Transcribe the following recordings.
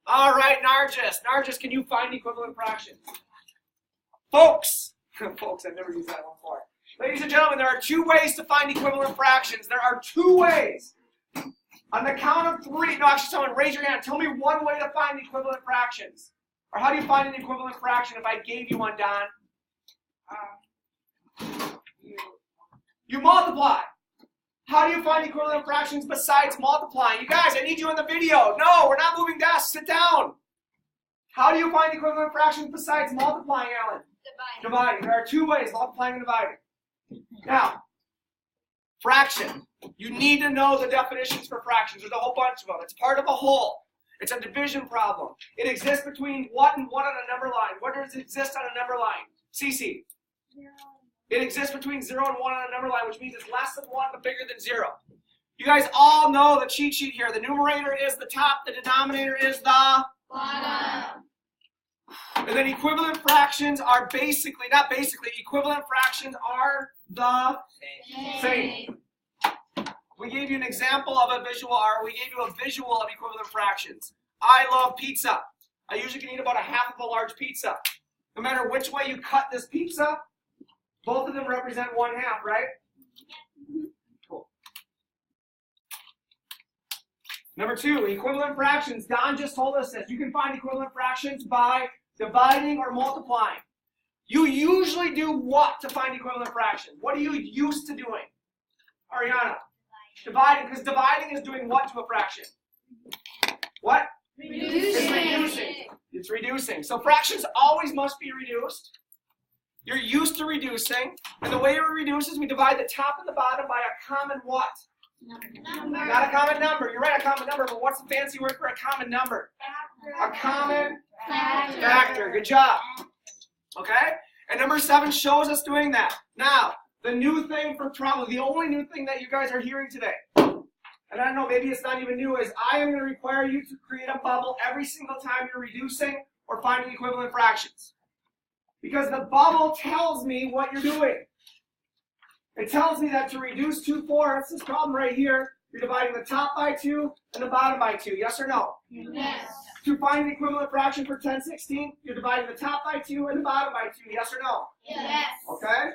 All right, Nargis. Nargis, can you find equivalent fractions? Folks, I've never used that one before. Ladies and gentlemen, there are two ways to find equivalent fractions. There are two ways. On the count of three, no, actually, someone raise your hand. Tell me one way to find equivalent fractions. Or how do you find an equivalent fraction if I gave you one, Don? You multiply. How do you find equivalent fractions besides multiplying? You guys, I need you in the video. No, we're not moving desks. Sit down. How do you find equivalent fractions besides multiplying, Alan? Dividing. There are two ways, multiplying and dividing. Now, fraction. You need to know the definitions for fractions. There's a whole bunch of them. It's part of a whole. It's a division problem. It exists between what and what on a number line. What does it exist on a number line? Cece. It exists between 0 and 1 on a number line, which means it's less than 1 but bigger than 0. You guys all know the cheat sheet here. The numerator is the top, the denominator is the bottom. And then equivalent fractions are equivalent fractions are the same. We gave you an example of a visual, or we gave you a visual of equivalent fractions. I love pizza. I usually can eat about a half of a large pizza. No matter which way you cut this pizza, both of them represent 1/2, right? Cool. Number 2, equivalent fractions. Don just told us this. You can find equivalent fractions by dividing or multiplying. You usually do what to find equivalent fractions? What are you used to doing? Ariana? Dividing, because dividing is doing what to a fraction? What? Reducing. It's reducing. It's reducing. So fractions always must be reduced. You're used to reducing. And the way we reduce is we divide the top and the bottom by a common what? Number. Not a common number. You're right, a common number, but what's the fancy word for a common number? A common factor. Good job. Okay? And number 7 shows us doing that. Now, the new thing for probably the only new thing that you guys are hearing today, and I don't know, maybe it's not even new, is I am going to require you to create a bubble every single time you're reducing or finding equivalent fractions. Because the bubble tells me what you're doing. It tells me that to reduce 2/4, this problem right here, you're dividing the top by 2 and the bottom by 2. Yes or no? Yes. To find an equivalent fraction for 10/16, you're dividing the top by 2 and the bottom by 2. Yes or no? Yes. Okay?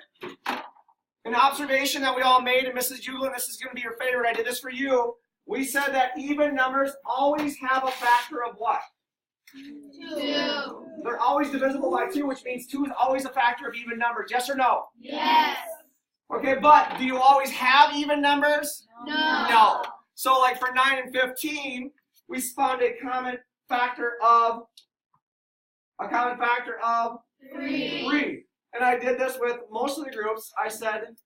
An observation that we all made, and Mrs. Juglin, this is going to be your favorite. I did this for you. We said that even numbers always have a factor of what? 2. They're always divisible by 2, which means 2 is always a factor of even numbers. Yes or no? Yes. Okay, but do you always have even numbers? No. No. So like for 9 and 15, we found a common factor of 3. And I did this with most of the groups. I said,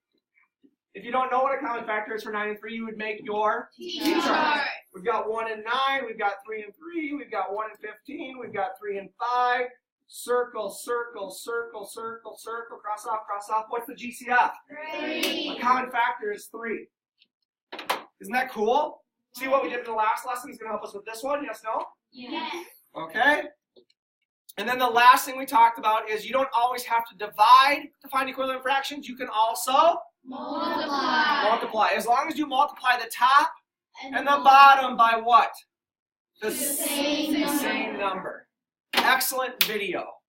if you don't know what a common factor is for 9 and 3, you would make your T-chart. We've got 1 and 9, we've got 3 and 3, we've got 1 and 15, we've got 3 and 5. Circle, circle, circle, circle, circle, cross off, cross off. What's the GCF? 3. A common factor is 3. Isn't that cool? See what we did in the last lesson is going to help us with this one? Yes, no? Yes. Okay. And then the last thing we talked about is you don't always have to divide to find equivalent fractions. You can also multiply. As long as you multiply the top and the bottom by what? The same number. Excellent video.